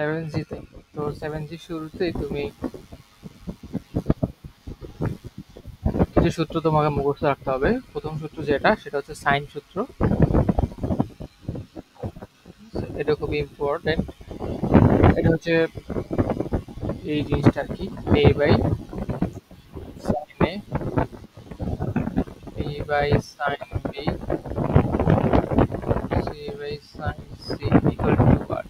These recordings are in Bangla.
7G তে তো 7G শুরুতেই তুমি কিছু সূত্র তোমাকে মুখস্থ রাখতে হবে। প্রথম সূত্র যেটা সেটা হচ্ছে সাইন সূত্র। এটা খুবই ইম্পর্টেন্ট। এটা হচ্ছে এই জিনিসটা আর কি, A by sine A, B by sine B, C by sine C equal to R.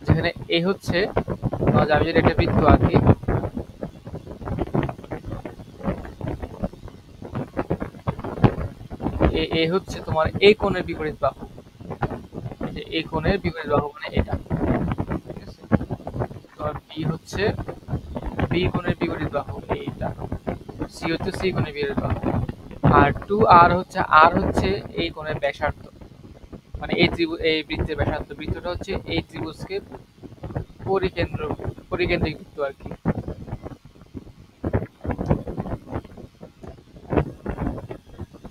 যেখানে এ হচ্ছে, আমি যদি একটা বৃত্ত আঁকি, এ হচ্ছে তোমার এই কোণের বিপরীত বাহু। যে এই কোণের বিপরীত বাহু মানে এটা, ঠিক আছে। তোমার বি হচ্ছে বি কোণের বিপরীত বাহু এইটা, সি হচ্ছে সি কোণের বিপরীত বাহু। আর টু আর হচ্ছে এই কোণের ব্যাসার্ধ, মানে এই ত্রিভুজ, এই বৃত্তের ব্যাসার্ধ। বৃত্তটা হচ্ছে এই ত্রিভুজকে পরিকেন্দ্রিক বৃত্ত আর কি।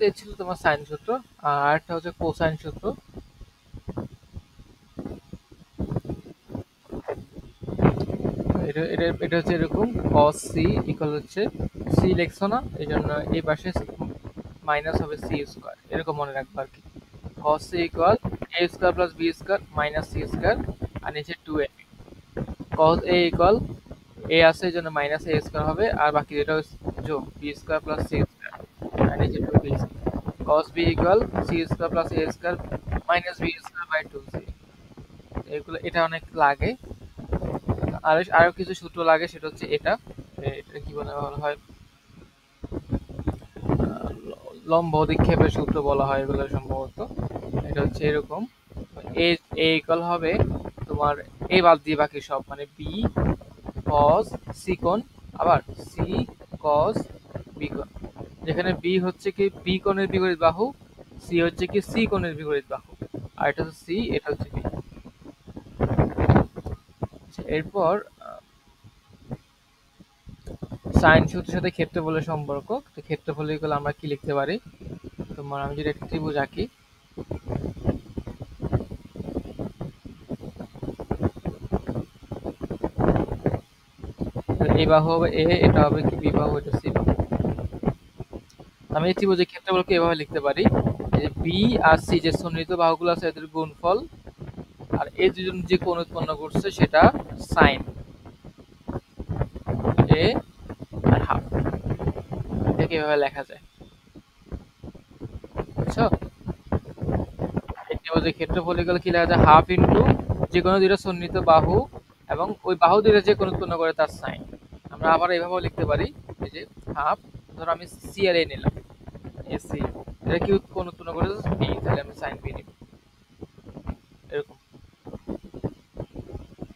এই ছিল তোমার সাইন সূত্র। আর একটা হচ্ছে কোসাইন সূত্র। এটা হচ্ছে এরকম, cos c ইকুয়াল হচ্ছে c লিখছো না, এই জন্য এই পাশে মাইনাস হবে c স্কয়ার, এরকম মনে রাখবা আর কি। cos c equal a square plus b square minus c square, আর নিচে 2ab। cos a equal a আছে এই জন্য মাইনাস a স্কয়ার হবে, আর বাকি যেটা যোগ b square plus c square, আর নিচে 2b square. cos b equal c square plus a square minus b square by 2c। এগুলো এটা অনেক লাগে। আরো কিছু সূত্র লাগে, সেটা হচ্ছে এটা কি বলা হয়, লম্ব অধিক্ষেপের সূত্র বলা হয় এগুলো সম্ভবত। এটা হচ্ছে এরকম, এ এ ইকুয়াল হবে তোমার এ বাদ দিয়ে বাকি সব, মানে বি কস সি কোণ, আবার সি কস বি কোণ। যেখানে বি হচ্ছে কি বি কোণের বিপরীত বাহু, সি হচ্ছে কি সি কোণের বিপরীত বাহু, আর এটা হচ্ছে সি, এটা হচ্ছে বি। এরপর সাইন সূত্রের সাথে ক্ষেত্রফলের সম্পর্ক। তো ক্ষেত্রফল ইকুয়াল আমরা কি লিখতে পারি, তোমার আমি যদি একটা ত্রিভুজ আঁকি, এই বাহু হবে এ, এটা হবে কি বি বাহু, এটা সি বাহু। আমি এই ত্রিভুজের ক্ষেত্রফলকে এভাবে লিখতে পারি যে বি আর সি যে সন্নিহিত বাহুগুলো আছে এদের গুণফল, আর এই দুজন যে কোণ উৎপন্ন করছে সেটা সাইন এ আর হাফ। এটাকে এভাবে লেখা যায়, বুঝছো? এই ত্রিভুজের ক্ষেত্রফল ইকুয়াল কি লেখা যায়, হাফ ইন্টু যে কোনো দুইটা সন্নিহিত বাহু এবং ওই বাহু দুইটা যে কোণ উৎপন্ন করে তার সাইন। আমরা আবার এইভাবেও লিখতে পারি, এই যে হাফ, ধরো আমি সি আর এ নিলাম, এসি, এটা কি কোণ উৎপন্ন করে বি, তাহলে আমি সাইন বি নিব, এরকম,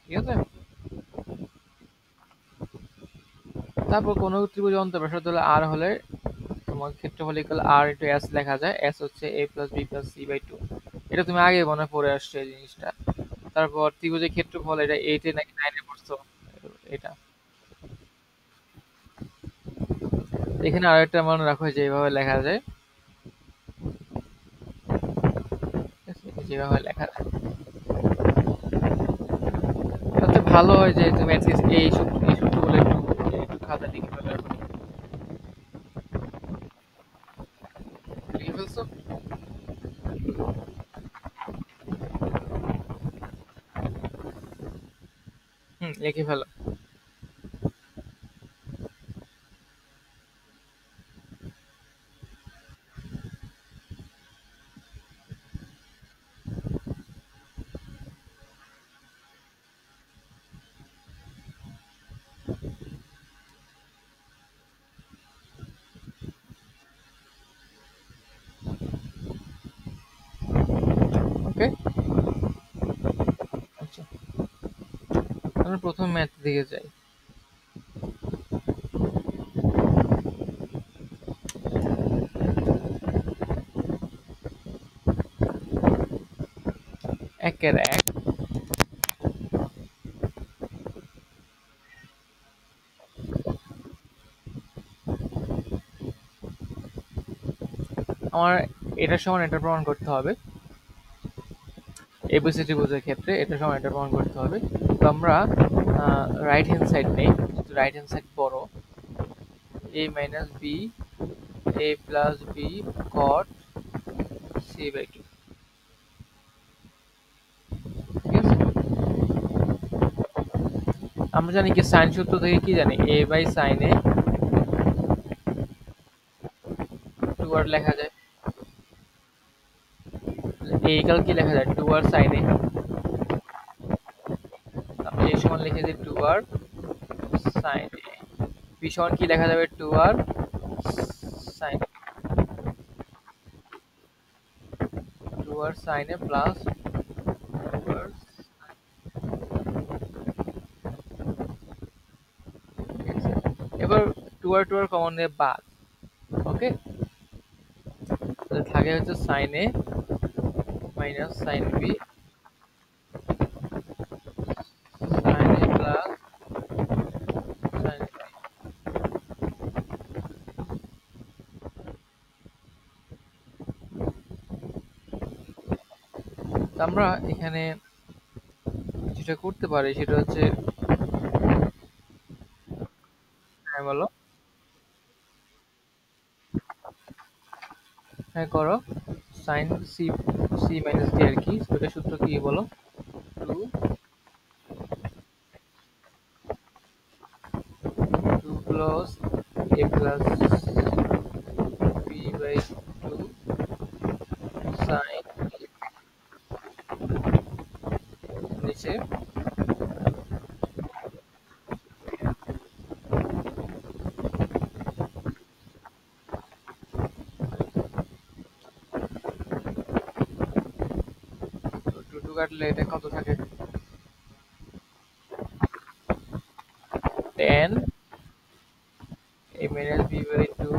ঠিক আছে। তারপর কোন ত্রিভুজের অন্তঃব্যাসার্ধ হলে আর হলে তোমার ক্ষেত্রফল ইকুয়াল আর ইন্টু এস লেখা যায়। এস হচ্ছে A plus B plus C by two. এটা তুমি আগে মনে পড়ে আসছো এই জিনিসটা। তারপর ত্রিভুজের ক্ষেত্রফল, এটা 8 এ নাকি 9 এ পড়ছো এটা। এখানে আরেকটা মনে রাখো যে এইভাবে লেখা যায়, ঠিক আছে? যেভাবে লেখা যায় সবচেয়ে ভালো হয় যে তুমি অ্যাটলিস্ট এই সূত্রগুলো একটু খাতা লিখে ফেলো এখন। লিখে ফেলছো? লিখে ফেলো। ওকে, আচ্ছা, আমরা প্রথম ম্যাথ দিকে যাই। একের এক, আমার এটার সমান এটা প্রমাণ করতে হবে। এবিসি ত্রিভুজের ক্ষেত্রে এটা সমান এটা প্রমাণ করতে হবে। তো আমরা রাইট হ্যান্ড সাইড নেই, রাইট হ্যান্ড সাইড বড়, a minus B a plus B cot c/2, ঠিক আছে। আমরা জানি কি সাইন সূত্র থেকে কি জানি, a by sine A 2r লেখা যায়, a ইকুয়াল কি লেখা যায় 2r সাইন এ, আমরা a সমান লিখে দিই 2r সাইন এ, b সমান কি লেখা যাবে 2r সাইন, 2r সাইন এ প্লাস 2r, এবার 2r কমন নিয়ে বাদ, ওকে। থাকে হচ্ছে sign A minus sine B sine A plus sign, আমরা এখানে যেটা করতে পারি সেটা হচ্ছে, হ্যাঁ বলো, হ্যাঁ করো, sine C C minus D আর কি, ওটা সূত্র কি বলো, 2 2 plus A plus B by 2 sine, নিচে টু টু কাটলে এটা কত থাকে, 10 a মাইনাস বি বাই 2,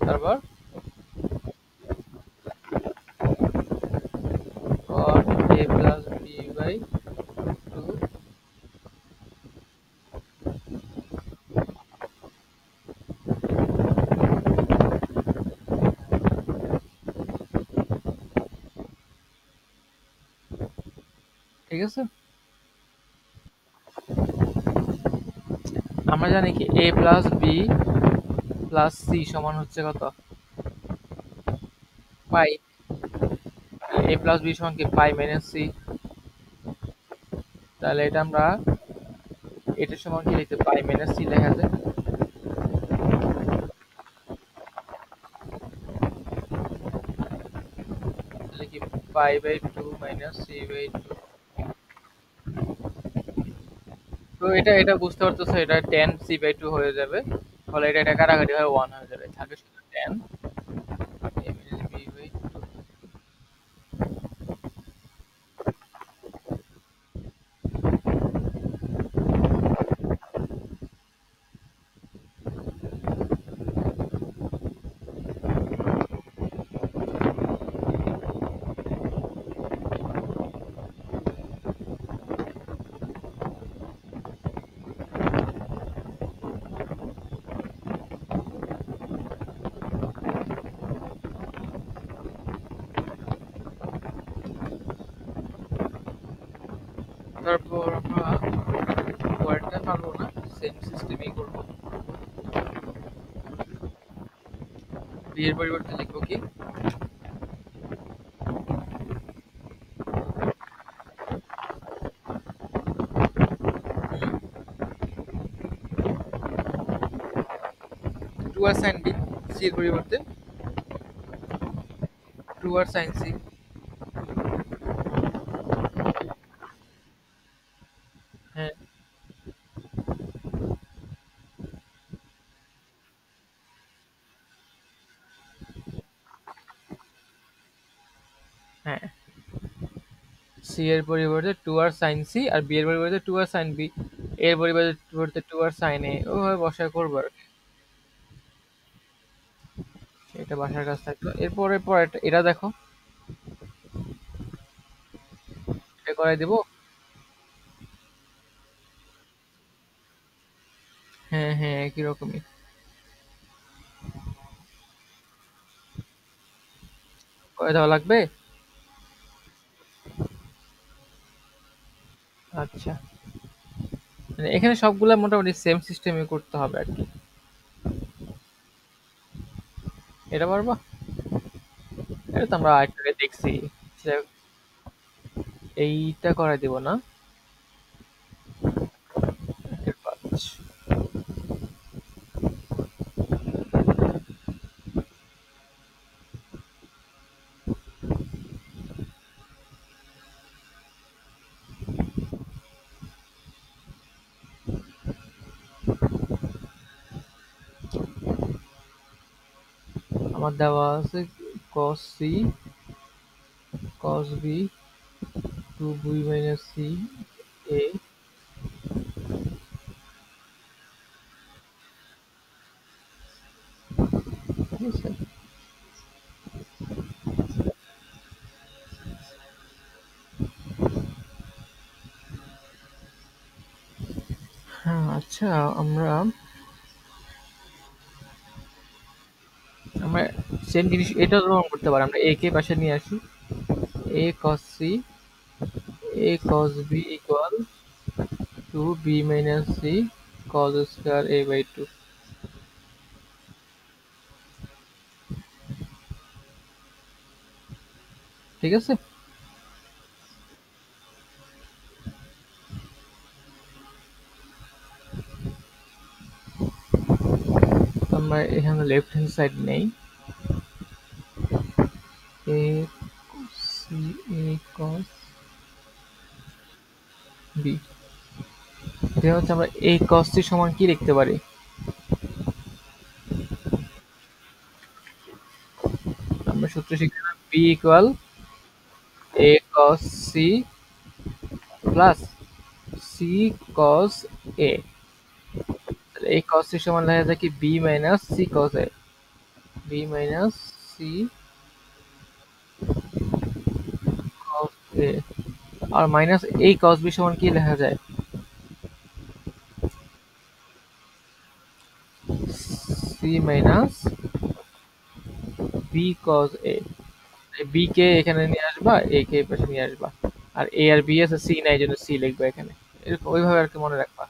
তারপর cot a plus B by 2, ঠিক আছে। আমরা জানি কি a plus B plus C সমান হচ্ছে কত, পাই, a প্লাস বি সমান কি পাই মাইনাস সি, তাহলে এটা আমরা এটার সমান কি লিখতে, পাই মাইনাস সি লেখা যায়, তাহলে কি pi by 2 minus C by 2। তো এটা এটা বুঝতে পারতেছো, এটা 10 সি বাই 2 হয়ে যাবে, ফলে এটা এটা কাটাকাটি হয়ে 1 হয়ে যাবে, থাকে শুধু 10 a মাইনাস বি বাই 2। তারপর আমরা পরেরটা পারবো না, সেম সিস্টেমই করবো, বি এর পরিবর্তে লিখবো কি 2r sin b, সি এর পরিবর্তে 2r sin c, হ্যাঁ হ্যাঁ, সি এর পরিবর্তে 2r sin c আর বি এর পরিবর্তে 2r sin b, এর পরিবর্তে 2r sin a, ওভাবে বসায় করবো আর কি। এটা বাসার কাজ থাকলো, এরপরে পর এটা দেখো, এটা করাই দিব, হ্যাঁ হ্যাঁ একই রকমই, করে দেওয়া লাগবে। আচ্ছা, মানে এখানে সবগুলা মোটামুটি সেম সিস্টেমে করতে হবে আর কি। এটা পারবা? এটা তো আমরা একটু আগে দেখছি। যে এইটা করাই দিব না। এর পাঁচ। আমার দেওয়া আছে cos c cos b 2b minus c a। ঠিক আছে। হ্যাঁ, আচ্ছা, আমরা আমরা সেম জিনিস এটাও গ্রহণ করতে পারি। আমরা a কে পাশে নিয়ে আসি। a cos c a cos b equal to b minus c cos square a by 2। ঠিক আছে। আমরা এখানে লেফট হ্যান্ড সাইড নেই। a c a cos b। এটা হচ্ছে আমরা a cos c সমান কি লিখতে পারি? আমরা সূত্র শিখলাম b equal a cos c plus c cos a। তাহলে a cos c সমান লেখা যায় কি b minus c cos a। b minus c cos a আর মাইনাস a cos b সমান কি লেখা যায়? c minus b cos a। b কে এখানে নিয়ে আসবা, a কে এই পাশে নিয়ে আসবা। আর a আর b আছে, c নাই, জন্য c লিখবা এখানে। এরকম ওইভাবে আর কি মনে রাখবা।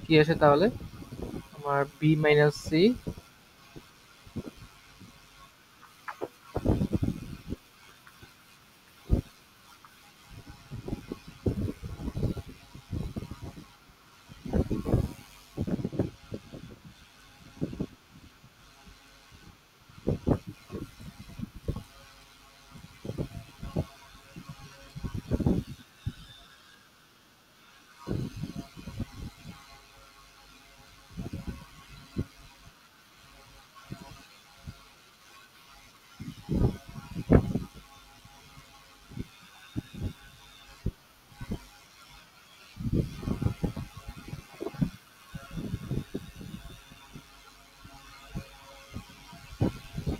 কি আসে তাহলে? আমার b মাইনাস c।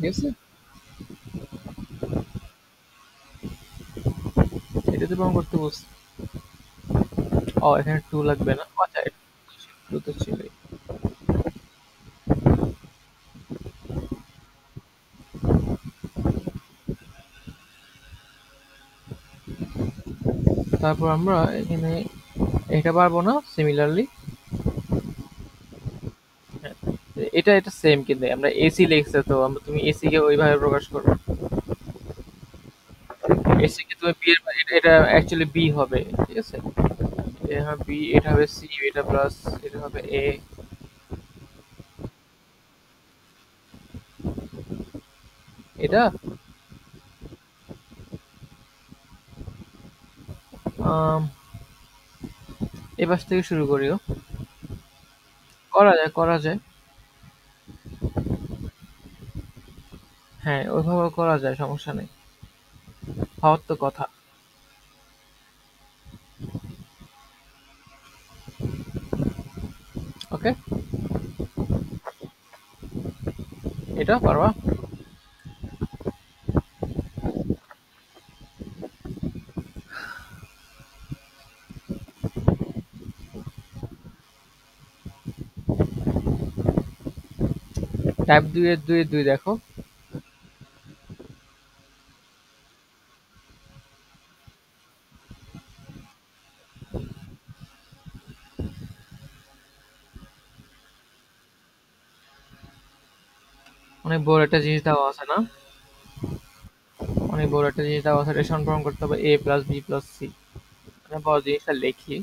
ঠিক আছে। এটাতে প্রমাণ করতে বলছি। ও, এখানে 2 লাগবে না। আচ্ছা, 2 তো ছিলই। তারপর আমরা এখানে এটা পারবো না সিমিলারলি। এটা এটা সেম, কিন্তু আমরা এসি লিখছে, তো আমরা তুমি এসি কে ওইভাবে প্রকাশ করবে। এসি কে তুমি বি এর এটা এটা অ্যাকচুয়ালি বি হবে। ঠিক আছে। এটা হবে বি, এটা হবে সি, এটা প্লাস এটা হবে এ। এটা আম, এই পাশ থেকে শুরু করিও। করা যায়, করা যায়। হ্যাঁ, ওইভাবে করা যায়, সমস্যা নেই। হওয়ার তো কথা। ওকে। এটা পারবা? টাইপ 2 এর 2 এর 2 দেখো। অনেক বড় একটা জিনিস দেওয়া আছে না? অনেক বড় একটা জিনিস দেওয়া আছে, এটা সম্পূরণ করতে হবে a plus b plus c। মানে বড় জিনিসটা লিখি।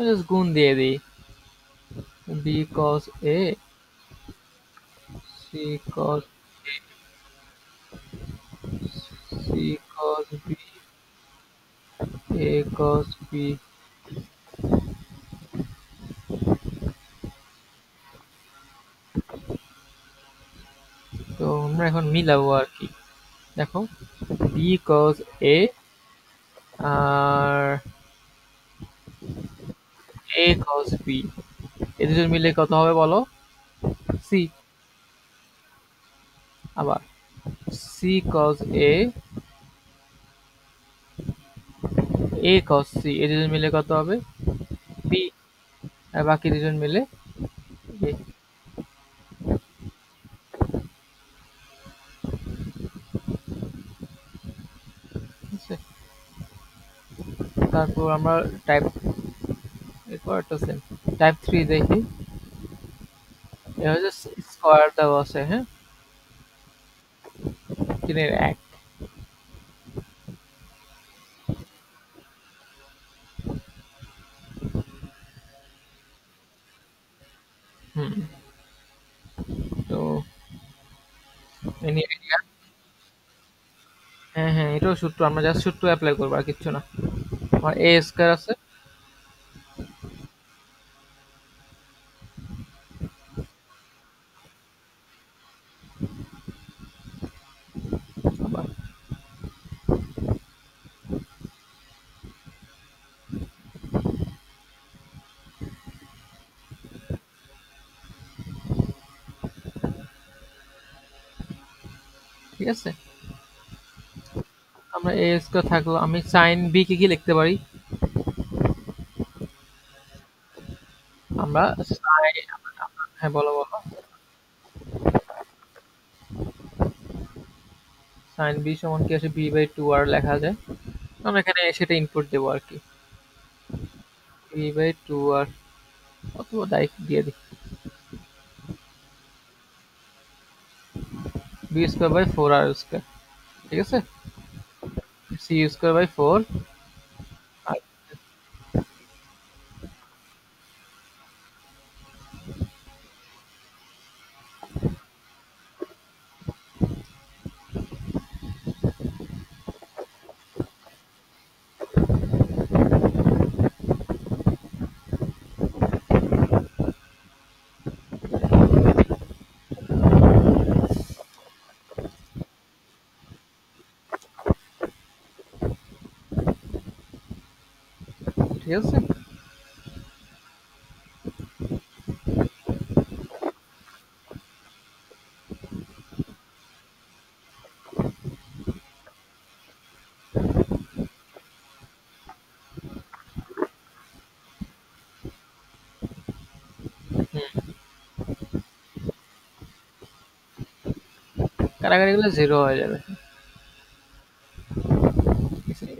জাস্ট গুণ দিয়ে দিই। b cos a, c cos c cos b, a cos b। তো আমরা এখন মিলাবো আর কি। দেখো, b cos a R a cos b, এই দুজন মিলে কত হবে বলো? c। আবার c cos a cos c, এই দুজন মিলে কত হবে? b। আর বাকি দুজন মিলে a। ঠিক আছে? তারপর আমরা টাইপ, এরপর একটা সেম টাইপ 3 দেখি। এটা হচ্ছে স্কোয়ার দেওয়া আছে, হ্যাঁ, 3 এর 1। হুম। তো এনি আইডিয়া? হ্যাঁ হ্যাঁ, এটাও সূত্র, আমরা জাস্ট সূত্র অ্যাপ্লাই করবো আর কিচ্ছু না। আমার এ স্কোয়ার আছে। আবার ঠিক আছে, আমরা এ স্কোয়ার থাকলো, আমি সাইন বি কে কি লিখতে পারি? আমরা সাইন, হ্যাঁ বলো বলো। সাইন বি সমান কি আসে, বি বাই টু আর লেখা যায়। আমরা এখানে সেটা ইনপুট দেবো আর কি, বি বাই টু আর, অথবা ডাইরেক্ট দিয়ে দিই B square by four R square. ঠিক আছে, C square by four R, ঠিক আছে। হুম, কাটাকাটি গুলো জিরো হয়ে যাবে।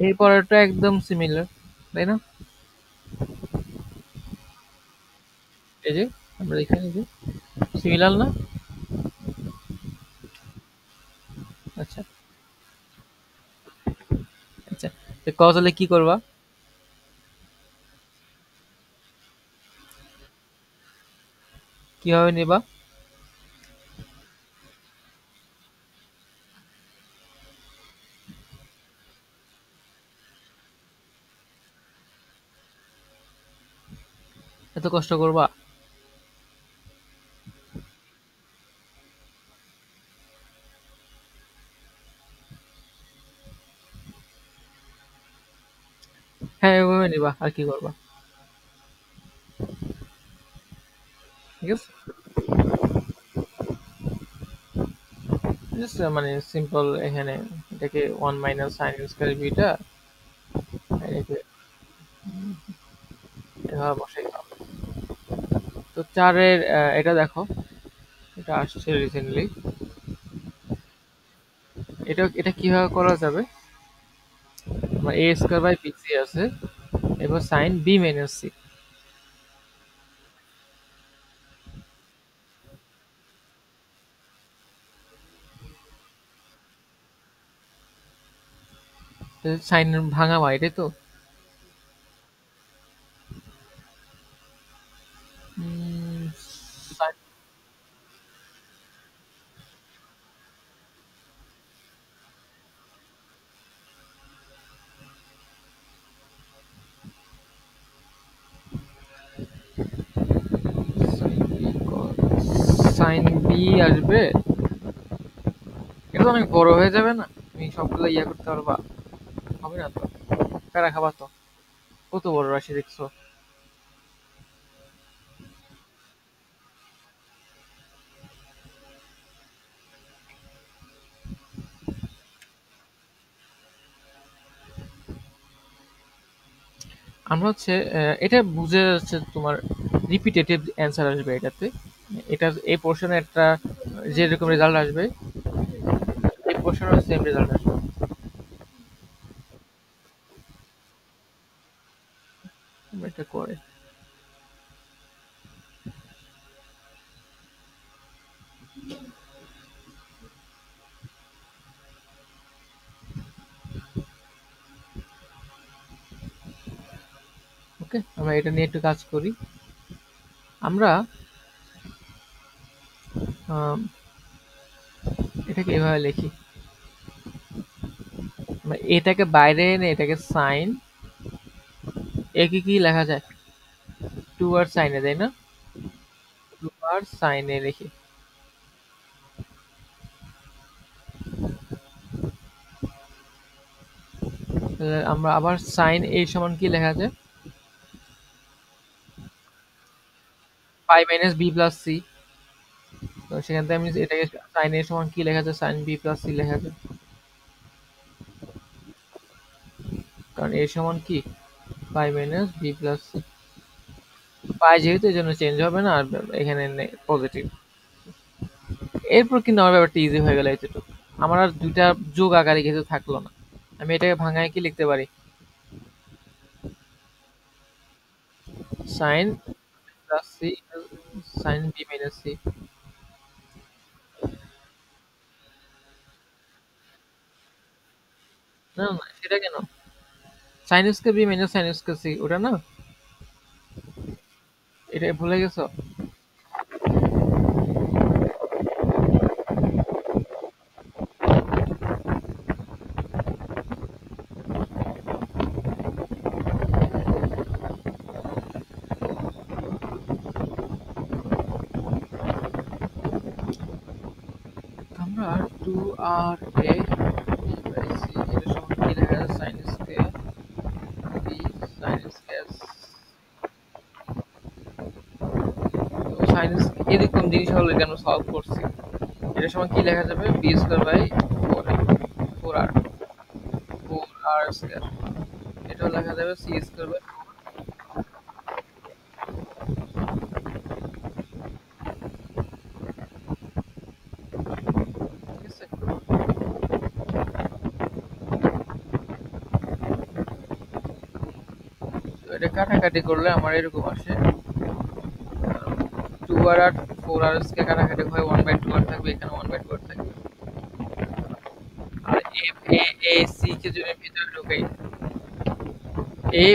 এই পরেরটা একদম সিমিলার, তাই না? এই যে আমরা এখানে যে সিমিলার না? আচ্ছা আচ্ছা, তো cos হলে কি করবা? কিভাবে নিবা? এত কষ্ট করবা? হ্যাঁ এভাবে নিবা, আর কি করবা? ঠিক আছে। জাস্ট মানে সিম্পল এখানে এটাকে 1 মাইনাস সাইন স্কয়ার বিটা এটাকে এভাবে বসাই দাও। তো 4 এর এটা দেখো, এটা আসছে রিসেন্টলি। এটা কিভাবে করা যাবে? আমার এ স্কয়ার বাই বিসি আছে, এবার sine B minus C. Sine ভাঙা হয়, এটাই তো। সাইন বি আসবে, এটা তো অনেক বড় হয়ে যাবে না? তুমি সবগুলো ইয়া করতে পারবা? হবে না তো, প্যারা খাবা তো। কত বড় রাশি দেখছো? আমরা হচ্ছে এটা বুঝে যাচ্ছে তোমার রিপিটেটিভ অ্যান্সার আসবে এটাতে। এটা এই পোর্শনে একটা যেরকম রেজাল্ট আসবে, এই পোর্শনেও সেম রেজাল্ট আসবে। এটা করে ওকে, আমরা এটা নিয়ে একটু কাজ করি। আমরা আম, এটাকে এভাবে লিখি, আমরা এটাকে বাইরে এনে এটাকে সাইন, একে কি লেখা যায়? 2 আর সাইনে, তাই না? 2 আর সাইনে লিখি। তাহলে আমরা আবার সাইন এ সমান কি লেখা যায়? পাই মাইনাস বি প্লাস সি। তো সেখান থেকে আমি এটাকে সাইন এ সমান কি লেখা যায়? সাইন বি প্লাস সি লেখা যায়, কারণ এ সমান কি পাই মাইনাস বি প্লাস সি। পাই যেহেতু এই জন্য চেঞ্জ হবে না, আর এখানে পজিটিভ। এরপর কিন্তু আমার ব্যাপারটা ইজি হয়ে গেল এতটুকু। আমার আর দুইটা যোগ আকারে কিছু থাকলো না। আমি এটাকে ভাঙায় কি লিখতে পারি? Sine plus C, sine B minus C. না না, সেটা কেন? Sine square B minus sine square C, ওটা না? এটা ভুলে গেছো? আমরা 2 আর এ বাই সি এটা সমান কি লেখা যায়? Sine square B sine square. Sine এরকম জিনিস হলো, এটা আমরা সলভ করছি। এটা সমান কি লেখা যাবে? B square by 4 4 R 4 R square. এটা লেখা যাবে সি স্কয়ার বাই, ঠিক আছে? তো এটা কাটাকাটি করলে আমার এরকম আসে, 2 আর 4 আর স্কয়ার কাটাকাটি হয় 1/2 আর থাকবে, এখানে 1/2 আর থাকবে। আর এ এ সি কে যদি ভিতরে ঢুকাই, এ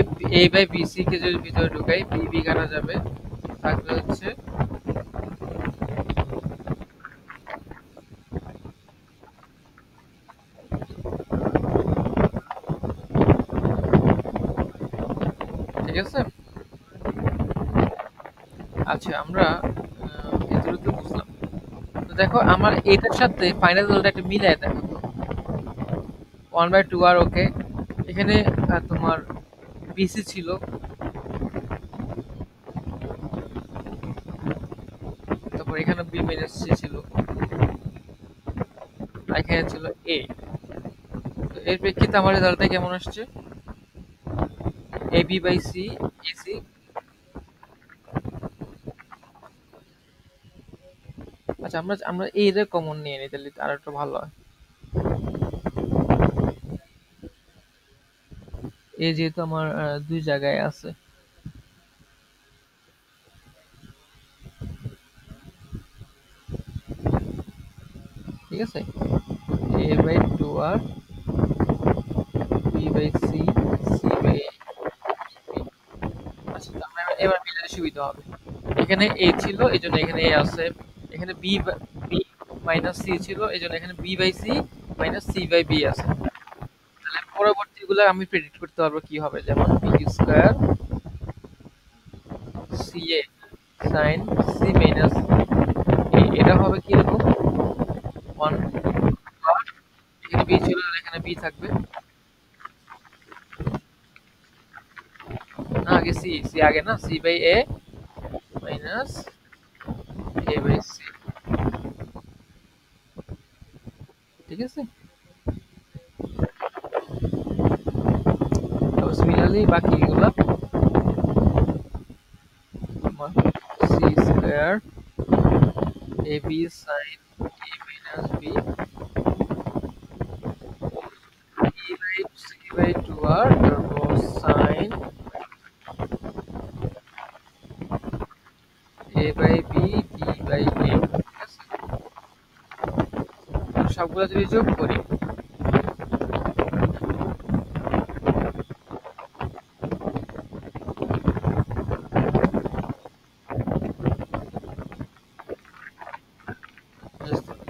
এ বাই বি সি কে যদি ভিতরে ঢুকাই, বি বি কাটা যাবে, থাকবে হচ্ছে ঠিক আছে। আচ্ছা, আমরা এতটুকু বুঝলাম। তো দেখো আমার এটার সাথে ফাইনাল রেজাল্ট একটা মিলায় দেখো তো। 1/2 আর ওকে, এখানে তোমার বিসি ছিল, তারপর এখানে বি মাইনাস সি ছিল। এখানে ছিল এ। তো এর প্রেক্ষিতে আমার রেজাল্টটা কেমন আসছে? A B by C, A C. আচ্ছা, আমরা আমরা এর কমন নিয়ে নিই, তাহলে আর একটু ভালো হয়। এ যেহেতু আমার দুই জায়গায় আছে, ঠিক আছে? এ বাই টু আর B by C, C by A. আচ্ছা, তো আমরা এবার মিলালে সুবিধা হবে। এখানে এ ছিল এই জন্য এখানে এ আছে। এখানে বি, বি মাইনাস সি ছিল এই জন্য এখানে B by C minus C by B আছে। তাহলে পরবর্তীগুলো আমি প্রেডিক্ট করতে পারবো কি হবে, যেমন বি স্কোয়ার সি এ সাইন সি মাইনাস এ, এটা হবে কিরকম? ওয়ান, এখানে বি ছিল আর এখানে বি থাকবে। না, আগে সি, সি আগে না, C by A minus A by C, ঠিক আছে? তারপর সিমিলারলি বাকিগুলো আমার C square A B sine A minus B, e by c by 2r তারপর sin a by b b by a, ঠিক আছে? সবগুলো যদি যোগ করি,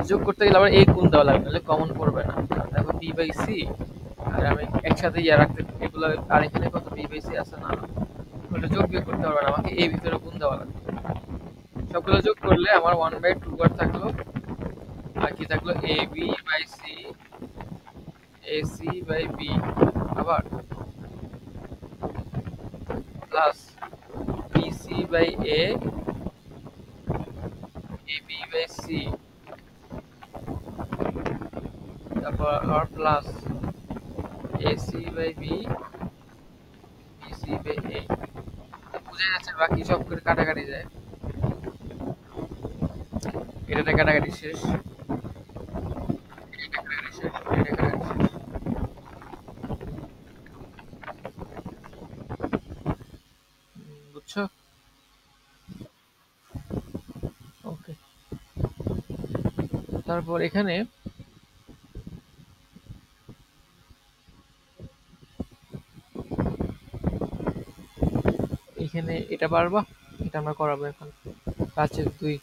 যোগ করতে গেলে আবার a গুণ দেওয়া লাগবে, নাহলে কমন পড়বে না। দেখো b by c, আর আমি একসাথে ইয়া রাখতে, এগুলো আর এখানে কত b by c আছে না, ওটা যোগ বিয়োগ করতে পারবে না, আমাকে a ভিতরে গুণ দেওয়া লাগবে। সবগুলো যোগ করলে আমার 1 বাই 2 বার থাকলো, আর কি থাকলো a b by c a c by b, আবার plus b c by a a b by c, তারপর আবার plus AC by B BC by A. বুঝে যাচ্ছে, বাকি সব করে কাটাকাটি যায়, এটা কাটাকাটি শেষ, এটা কাটাকাটি শেষ, এটা কাটাকাটি শেষ। বুঝছো? ওকে। তারপর এখানে এখানে এটা পারবা, এটা আমরা করাবো এখন, 5/2।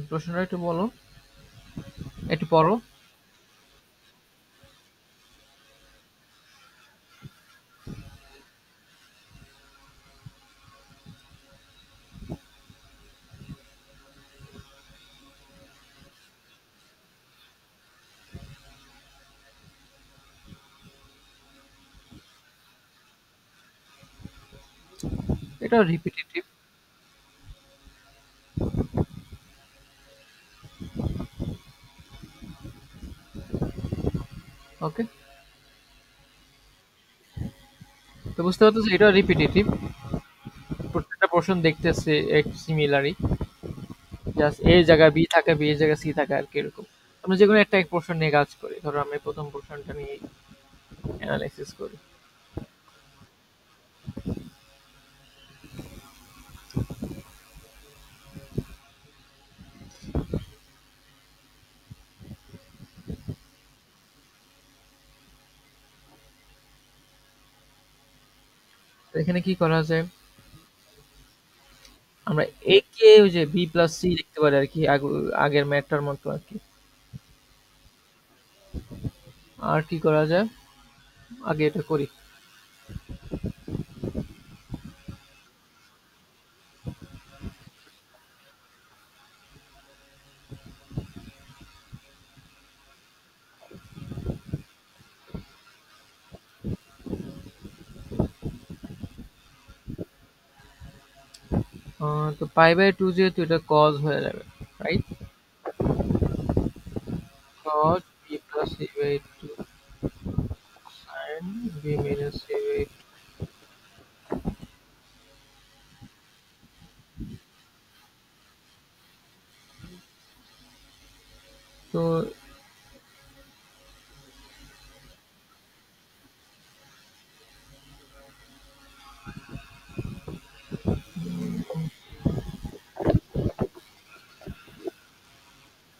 প্রশ্নটা একটু বলো, একটু পড়ো। এটা রিপিটিটিভ। ওকে, তো বুঝতে পারতেছি এটা রিপিটিটিভ। প্রত্যেকটা পোর্শন দেখতেছে এক সিমিলারই, জাস্ট এ জায়গায় বি থাকে, বি এর জায়গায় সি থাকে, আর কি এরকম। আমরা যে কোনো একটা এক পোর্শন নিয়ে কাজ করি, ধরো আমি প্রথম পোর্শনটা নিয়ে অ্যানালাইসিস করি। তো এখানে কি করা যায়, আমরা এ কে ওই যে বি প্লাস সি লিখতে পারি আর কি, আগের ম্যাথটার মতো আর কি। আর কি করা যায়, আগে এটা করি। তো পাই বাই টু যেহেতু এটা কজ হয়ে যাবে, right? Cos B plus C by two sine B minus C by two. তো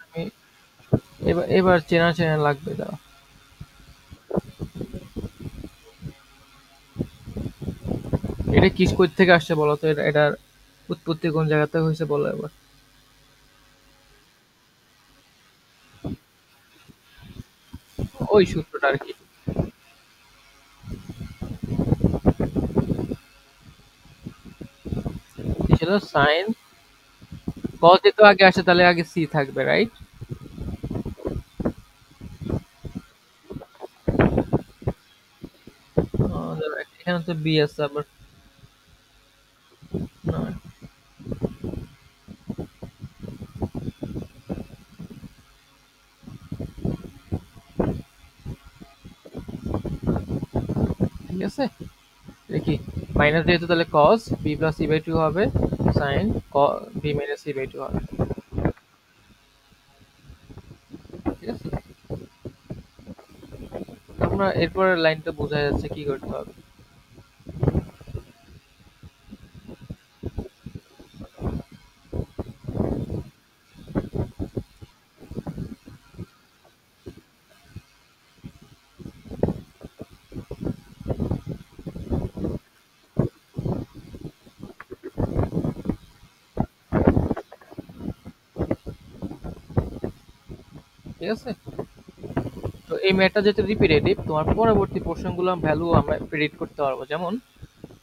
আমি এবার এবার চেনা চেনা লাগবে দাও। এটা কি কই থেকে আসছে বলো তো, এটার উৎপত্তি কোন জায়গা থেকে হয়েছে বলো এবার। ওই সূত্রটা আর কি। কি ছিল সাইন, কজ যেহেতু আগে আসে তাহলে আগে সি থাকবে, রাইট? এখানে তো বি আছে আবার। না, ঠিক আছে। দেখি, মাইনাস যেহেতু তাহলে cos B plus C by two হবে, sine B minus C by two হবে, ঠিক আছে। আমরা এরপরের লাইনটা বোঝা যাচ্ছে কি করতে হবে। ঠিক আছে। তো এই ম্যাথটা যেহেতু রিপিটেটিভ, তোমার পরবর্তী পোর্শনগুলো ভ্যালু আমরা প্রেডিক্ট করতে পারবো। যেমন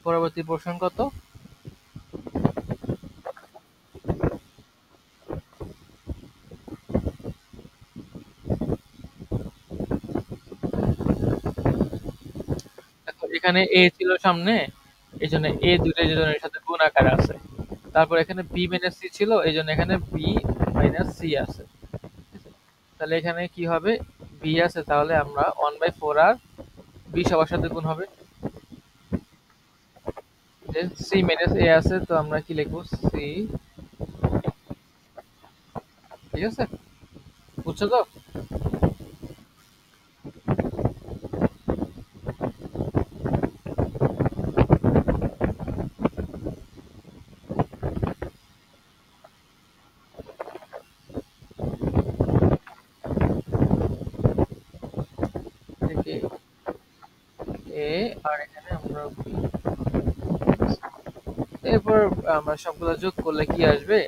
পরবর্তী পোর্শন কত, দেখো এখানে এ ছিল সামনে, এই জন্য এ দুইটা জনের সাথে গুণ আকারে আছে। তারপর এখানে বি মাইনাস সি ছিল, এই জন্য এখানে বি মাইনাস সি আছে। তাহলে এখানে কি হবে, বি আছে তাহলে আমরা 1/4 আর বি সবার সাথে গুণ হবে। যে সি মাইনাস এ আছে তো আমরা কি লিখবো, সি। ঠিক আছে, বুঝছো তো? থেকে এ আর এখানে আমরা বি, এরপর আমরা সবগুলো যোগ করলে কি আসবে,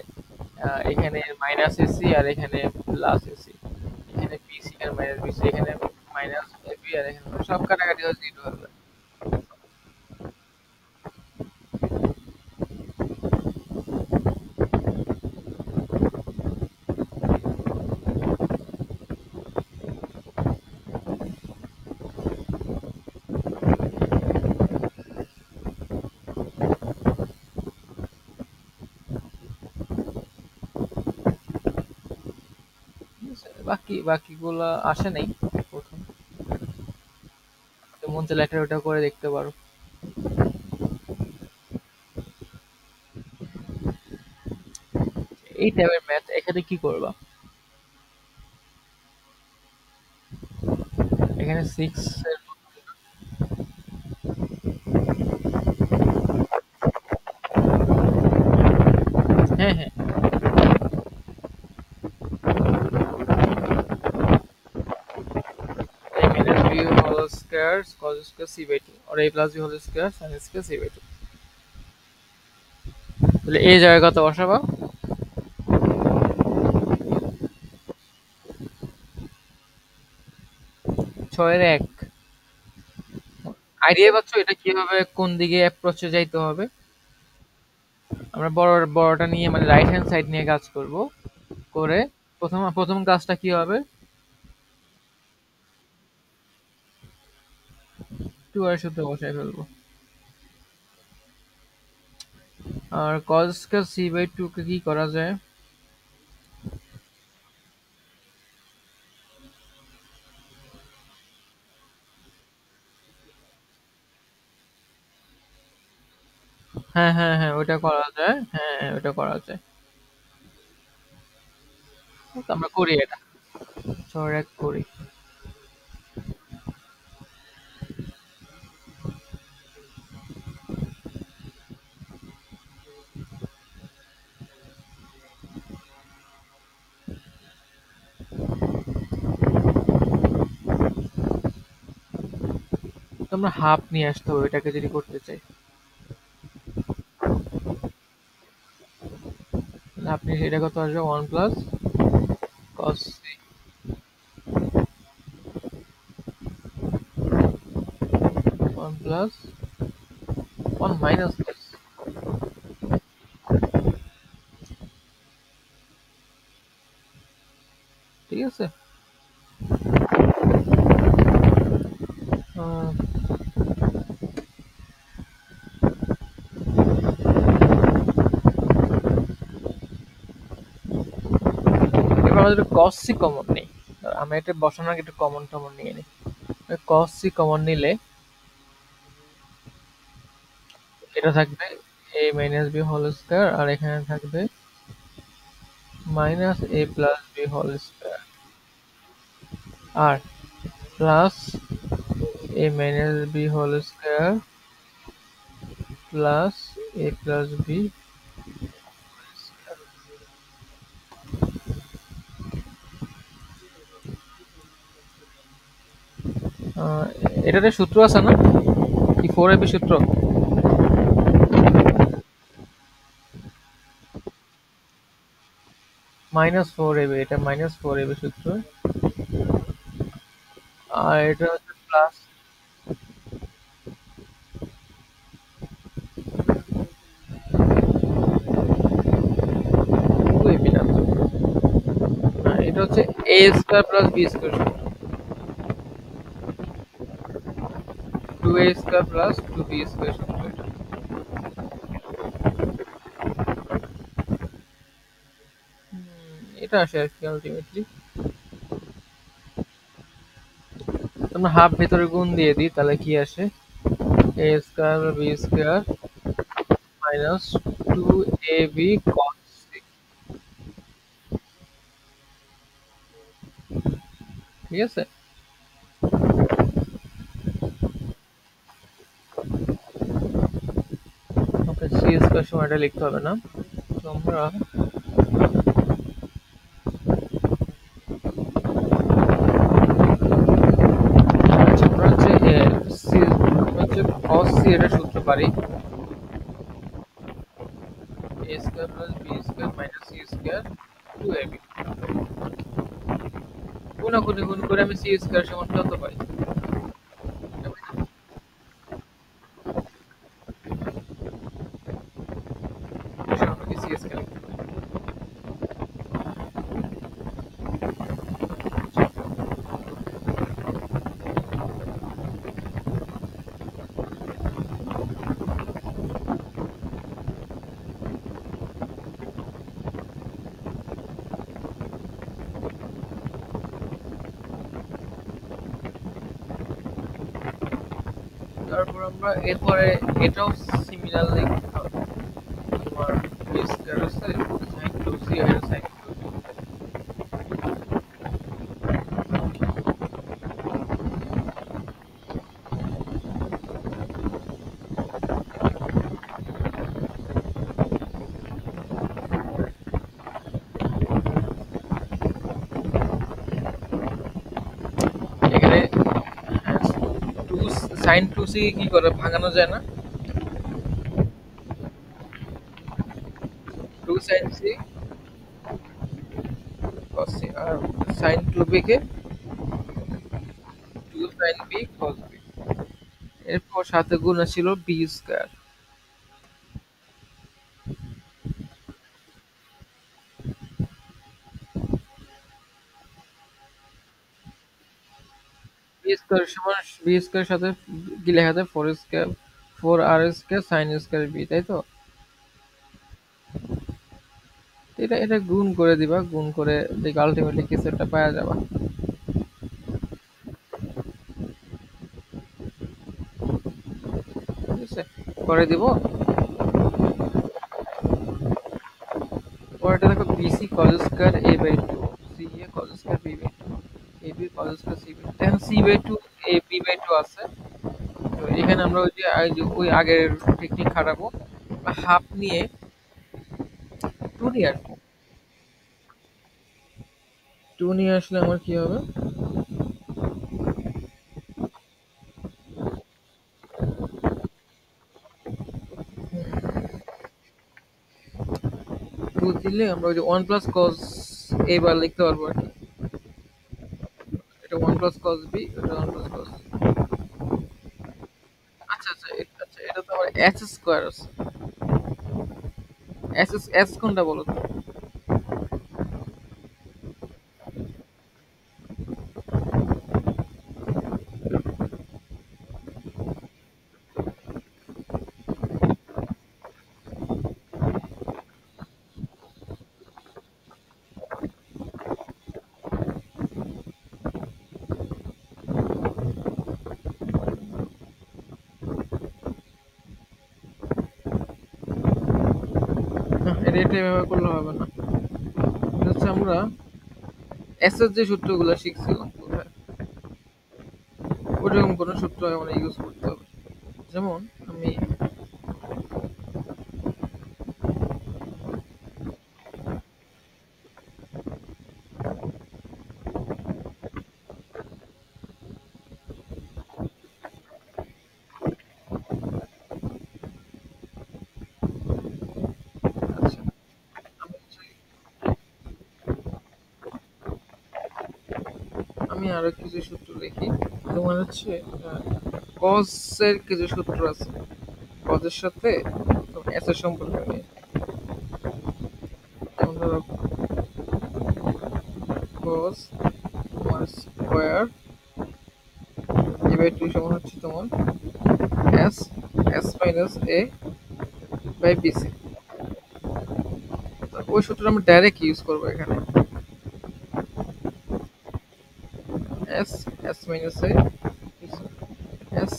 এখানে মাইনাস এসি আর এখানে প্লাস এসি, এখানে বিসি আর মাইনাস বিসি, এখানে মাইনাস এবি আর এখানে সব কাটাকাটি হয়ে জিরো হবে। ঠিক আছে? বাকিগুলা আসে নাই প্রথম। তো মন চাইলে একটা ওটা করে দেখতে পারো। এই টাইপের ম্যাথ এখানে কি করবা, এখানে সিক্স এর, হ্যাঁ হ্যাঁ, a minus b whole square cos square c by 2 और a plus b whole square sin square c by 2। তাহলে এই জায়গায় কত বসাবা, 6 এর 1। আইডিয়া পাচ্ছ এটা কিভাবে কোন দিকে অ্যাপ্রোচে যাইতে হবে। আমরা বড়টা নিয়ে মানে রাইট হ্যান্ড সাইড নিয়ে কাজ করব, করে প্রথম প্রথম কাজটা কি হবে, 2 এর সাথে বসায় ফেলবো। আর cos square C by two কে কি করা যায়? হ্যাঁ হ্যাঁ হ্যাঁ, ওইটা করা যায়, হ্যাঁ হ্যাঁ, ওইটা করা যায়। তো আমরা করি এটা, চর এক করি। তো আমরা হাফ নিয়ে আসতে হবে এটাকে যদি করতে চাই। তাহলে আপনি এটা কত আসবে, one plus cos C, one plus one minus cos, ঠিক আছে। আহ, এবার আমাদের কস সি কমন নেই, আমরা এটা বসানোর আগে একটু কমন টমন নিয়ে নিই। কস সি কমন নিলে এটা থাকবে A minus B whole square, আর এখানে থাকবে minus A plus B whole square, আর plus A minus B whole square plus A plus B. এটাতে সূত্র আছে না, কি ফোর এবি সূত্র? মাইনাস ফোর এবি, এটা মাইনাস ফোর এবি সূত্র। আর এটা হচ্ছে প্লাস টু এবি না তো? এটা হচ্ছে A square plus B square সূত্র, two A square plus two B square সূত্র এটা। এটা আসে আর কি আলটিমেটলি। আমরা হাফ ভেতরে গুণ দিয়ে দিই, তাহলে কি আসে, A square B square minus two A B cos C, ঠিক আছে। ওকে, সি স্কয়ার সময় এটা লিখতে হবে না। তো আমরা আচ্ছা, আমরা হচ্ছে সি, আমরা হচ্ছে কস সি এটা সূত্র পারি, A square plus B square minus C square two A B. গুণাগুণি গুণ করে আমি সি স্কয়ার সমান কত পাই? আমরা কি সি স্কয়ার লিখতে পারি? তারপর আমরা এরপরে এটাও সিমিলার লিখতে হবে। তোমার বি স্কয়ার আছে সাইন টু সি, আর সাইন টু সি। এখানে টু সাইন টু সি কি করে ভাঙানো যায় না? Two sine C cos C, আর সাইন টু বি কে two sine B cos B. এরপর সাথে গুণ ছিল বি স্কয়ার, বি স্কয়ার সমান বি স্কয়ার সাথে কি লেখা যায়, four square, four R square sine square B, তাই তো? এটা এটা গুণ করে দিবা, গুণ করে দেখবে আলটিমেটলি কিছু একটা পাওয়া যাবা। ঠিক আছে, করে দিব। পরেরটা দেখো B C cos square A by two, C A cos square B by two, A B cos square C by two. এখন C by two A B by two আছে। তো এখানে আমরা ওই আগের টেকনিক খাটাবো, হাফ নিয়ে টু নিয়ে আসবো। টু নিয়ে আসলে আমার কি হবে? টু দিলে আমরা ওই যে ওয়ান প্লাস কজ এ বার লিখতে পারবো আর কি। এটা ওয়ান প্লাস কজ বি, এটা ওয়ান প্লাস কজ। আচ্ছা আচ্ছা, আচ্ছা এটা তো আমার এস স্কোয়ার আছে। এস কোনটা বলো তো? না, এটা এভাবে করলে হবে না। এটা হচ্ছে আমরা এস এর যে সূত্রগুলো শিখছিলাম কোথায়, ওরকম কোনো সূত্র আমরা ইউজ করতে হবে। যেমন আমি আচ্ছা আমি আরো কিছু সূত্র লিখি। তোমার হচ্ছে কজ এর কিছু সূত্র আছে, কজ এর সাথে এস এর সম্পর্ক নিয়ে। যেমন ধরো কজ তোমার স্কোয়ার এ বাই টু সমান হচ্ছে তোমার S, S minus A by BC. ওই সূত্রটা আমরা ডাইরেক্ট ইউজ করবো এখানে। S, S minus A, S.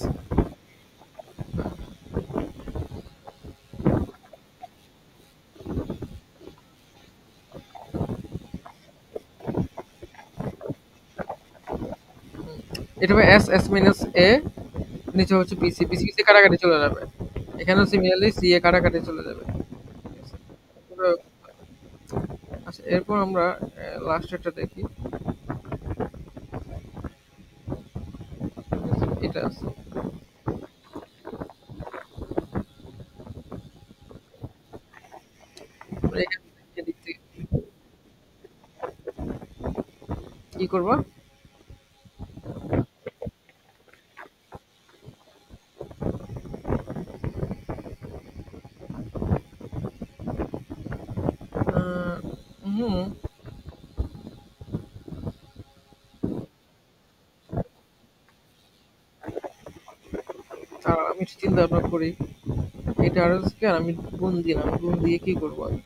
এটা হবে এস, এস মাইনাস এ, নিচে হচ্ছে বিসি, বিসি বিসি কাটাকাটি চলে যাবে। এখানেও সিমিলারলি সি এ কাটাকাটি চলে যাবে। আচ্ছা এরপর আমরা লাস্টেরটা দেখি। এটা আছে, আমরা এখান থেকে এদিক থেকে কি করবা? আহ, হুম, আমি একটু চিন্তা ভাবনা করি। এটা আর কি, আর আমি গুণ দিলাম, গুণ দিয়ে কি করবো আমি?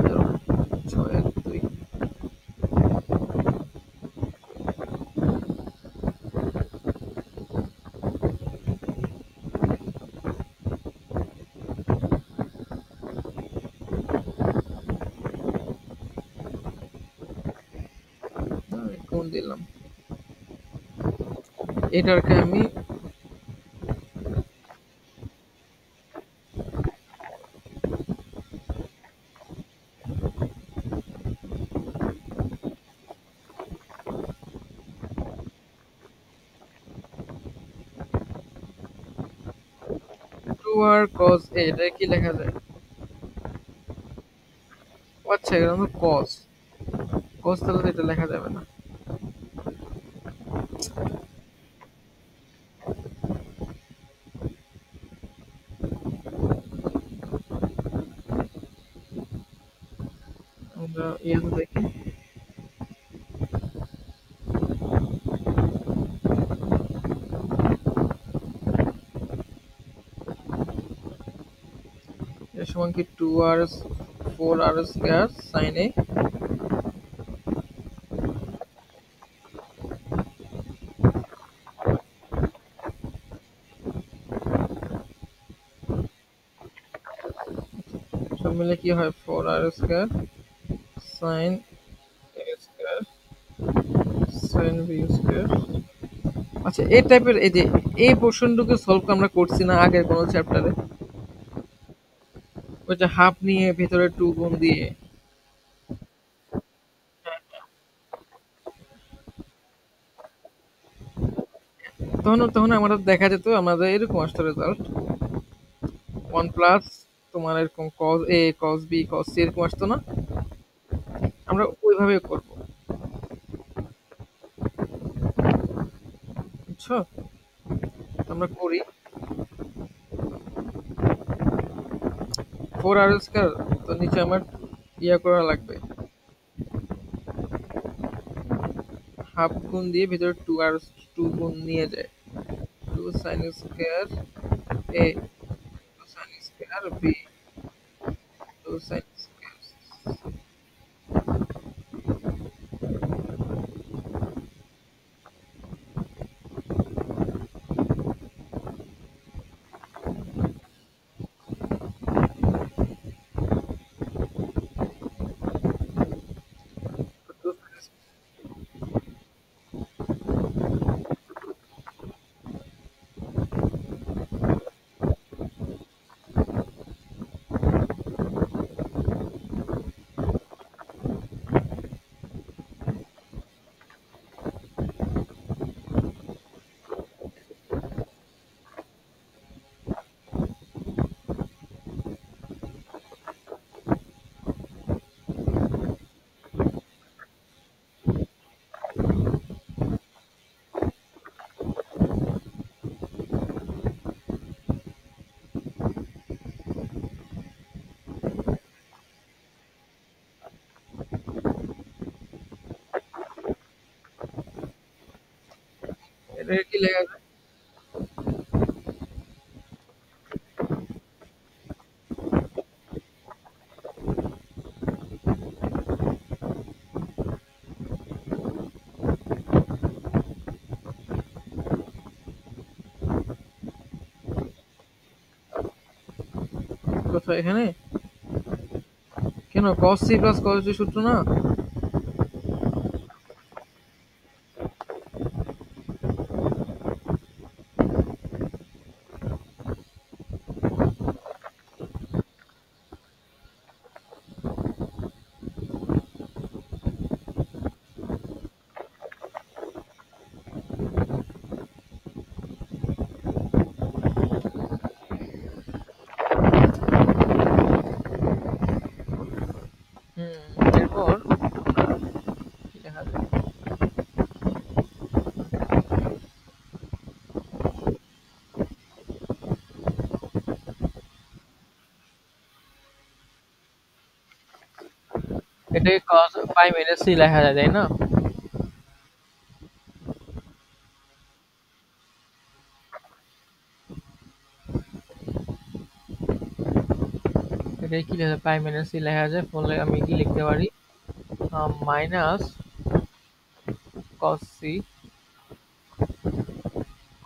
ধরো, ছয় এক দুই। গুণ দিলাম, এটাকে আমি টু আর কজ এ, এটা কি লেখা যায়? ও আচ্ছা, এটা হলো কজ, কজ তাহলে তো এটা লেখা যাবে না। আমরা ইয়াতে দেখি। সমান কি 2r 4r square sin a, সব মিলে কি হয় 4r square sin a square sin b square. আচ্ছা এই টাইপের এই যে এই পোর্শনটুকু সলভ আমরা করছি না আগের কোনো চ্যাপ্টারে, ওইটা হাফ নিয়ে ভেতরে 2 গুণ দিয়ে। তখন তখন আমাদের দেখা যেত আমাদের এরকম আসতো রেজাল্ট 1 প্লাস তোমার এরকম cos a cos b cos c এরকম আসতো না। আমরা ওইভাবে করব, বুঝছো? তো আমরা করি 4r স্কয়ার, তো নিচে আমার ইয়া করা লাগবে হাফ গুণ দিয়ে ভিতরে 2r 2 গুণ নিয়ে যায় 2 sin square a 2 sin square b 2 sin square. এটা কি লেখা যায়? কোথায় এখানে? কেন cos c plus cos d সূত্র না? এরপর কি লেখা যায়? এটাকে cos পাই মাইনাস c লেখা যায়, তাই না? এটাকে কি লেখা যায়? পাই মাইনাস c লেখা যায়, ফলে আমি কি লিখতে পারি মাইনাস cos c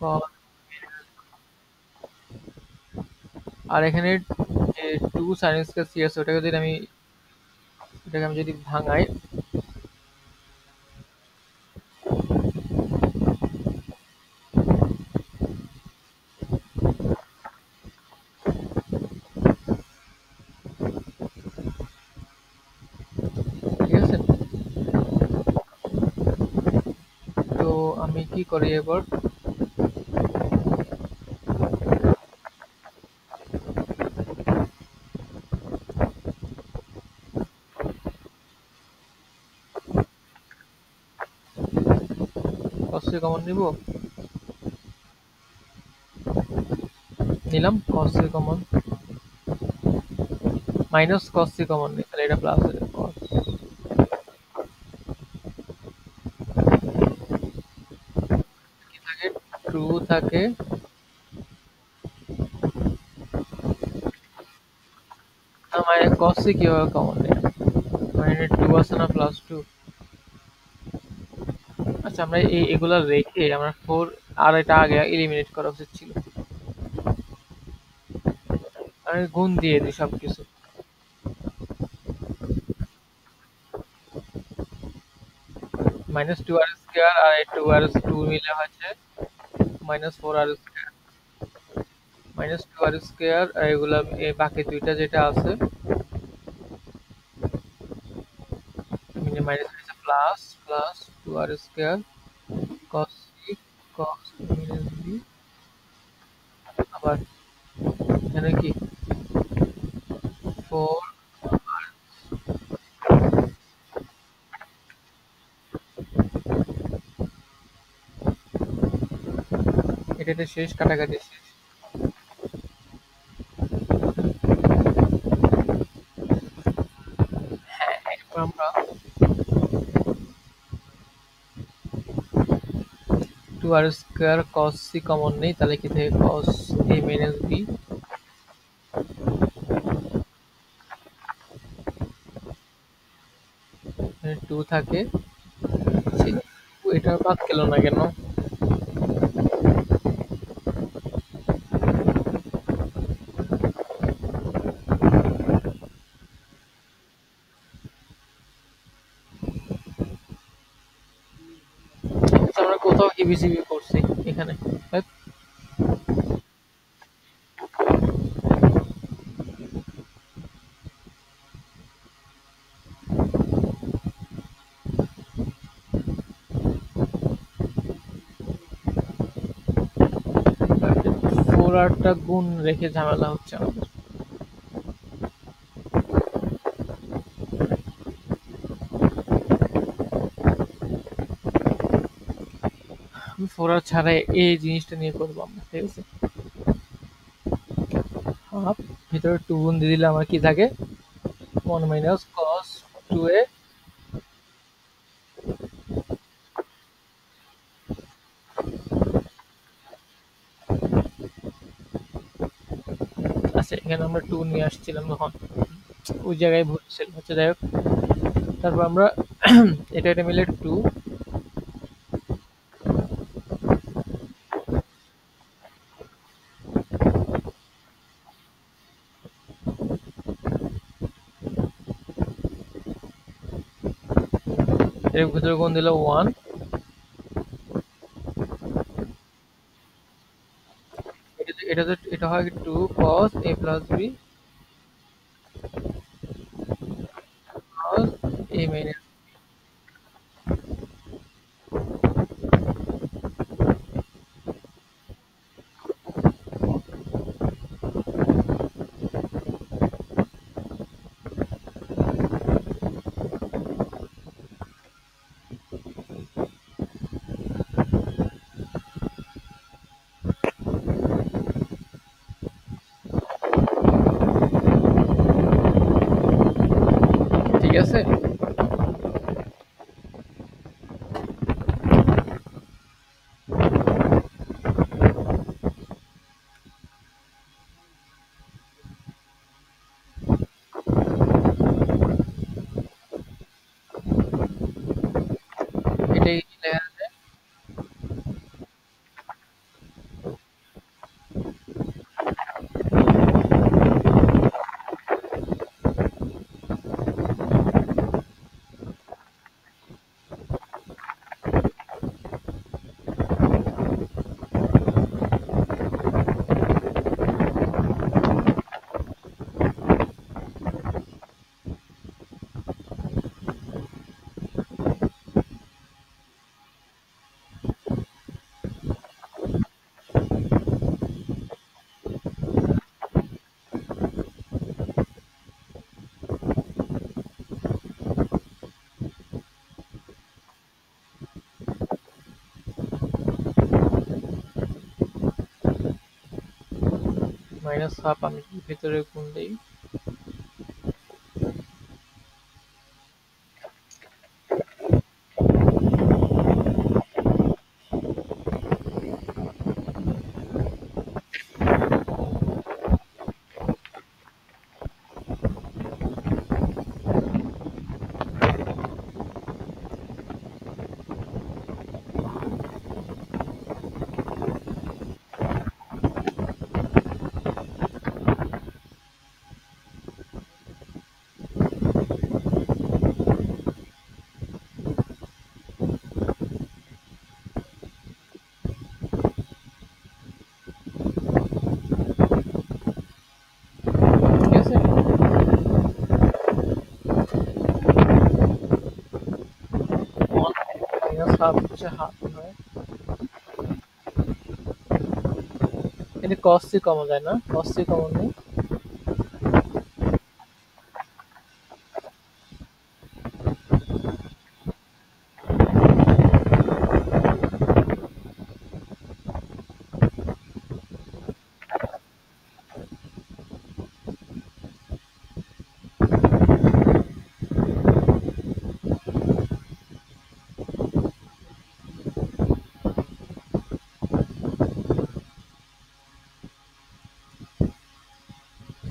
cos, আর এখানে যে 2 sin স্কয়ার c আছে ওটাকে আমি যদি ভাঙাই, ঠিক আছে? তো আমি কি করি এবার, cos c কমন নিব, নিলাম cos c common, minus cos c common নিই, তাহলে এটা প্লাস হয়ে যাবে cos, কি থাকে 2 থাকে cos c কিভাবে কমন নেই? মানে 2 আছে না প্লাস 2। আচ্ছা আমরা এগুলা রেখে আমরা 4 আর এটা আগে এলিমিনেট করা উচিত ছিল। আমি গুণ দিয়ে দিই সবকিছু। মাইনাস টু আর স্কোয়ার আর টু আর টু মিলে হচ্ছে মাইনাস ফোর আর square. Minus two r square আর এগুলা বাকি দুইটা যেটা আছে মিলে মাইনাস হচ্ছে plus plus two r square cos C cos minus B. আবার এখানে কি ফোর, এটা শেষ, কাটাকাটি শেষ। এরপর আমরা two r square cos C common নেই, তাহলে কি থাকে কস এ মাইনাস বি। টু থাকে, এটা বাদ গেল না কেন? আচ্ছা, আমরা কোথাও এবিসিবি করছি এখানে। ধ্যাৎ, ফোর আরটা গুণ রেখে ঝামেলা হচ্ছে আমাদের। আমি ফোর আর ছাড়া এই জিনিসটা নিয়ে করবো আমরা, ঠিক আছে। হাফ, ভিতরে টু গুণ দিয়ে দিলে আমার কি থাকে, ওয়ান মাইনাস কস টু এ। আচ্ছা, এখানে আমরা টু নিয়ে আসছিলাম তখন, ওই জায়গায় ভুল ছিল, হচ্ছে যাই হোক। তারপর আমরা এটা এটা মিলে টু, এর ভিতরে গুণ দিলে ওয়ান। এটা হয় টু কস এ প্লাস বি কস এ মাইনাস। ঠিক আছে। এটাই লেখা আছে। মাইনাস হাফ, আমি ভিতরে গুণ দিই। হচ্ছে হাফ হয়। এটা cos c কমন যায় না? cos c কমন নেই?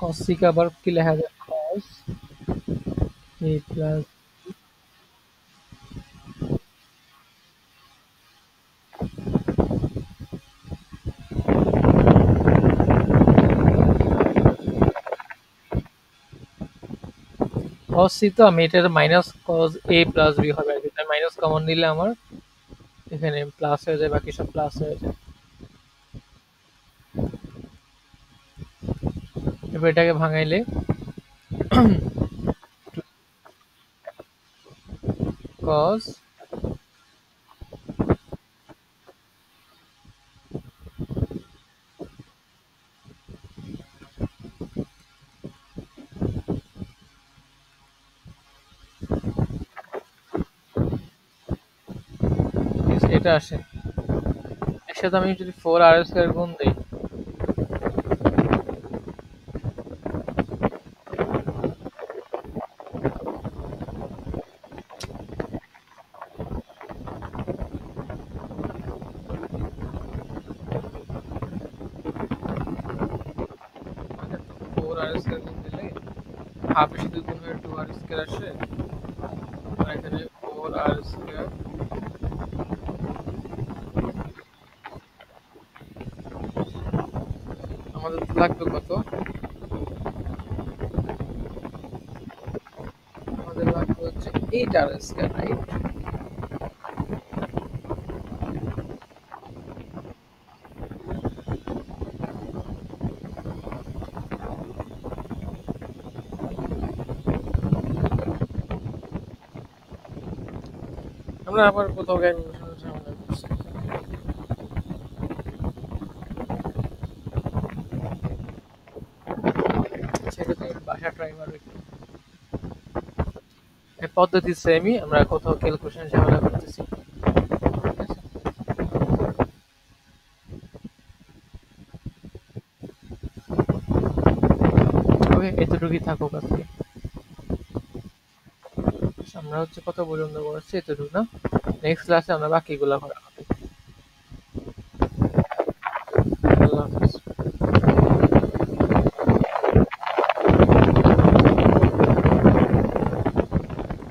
cos c কে আবার কি লেখা যায়? cos a plus cos c, তো আমি এটার minus cos a plus b হবে আর কি। তাই মাইনাস কমন নিলে আমার এখানে প্লাস হয়ে যায়, বাকি সব প্লাস হয়ে যায়। এবার এটাকে ভাঙাইলে cos এটা আসে। এর সাথে আমি যদি 4r² গুণ দেই, আমাদের তো 4r² গুণ দিলে হাফ এর সাথে গুণ হয়ে 2r² আসে। আর এখানে 4r², আমাদের তো লাগবে কত? আমাদের লাগবে হচ্ছে 8r², রাইট? আমরা আবার কোথাও ক্যালকুলেশনের ঝামেলা করছি। সেটা তুমি বাসা ট্রাই মারবে একটু। এই পদ্ধতি সেমই, আমরা কোথাও ক্যালকুলেশনের ঝামেলা করতেছি। ঠিক আছে? ওকে, এতটুকুই থাকুক আজকে। আমরা হচ্ছে কত পর্যন্ত করেছি? এতটুকু না? নেক্সট ক্লাসে আমরা বাকিগুলো করাবো।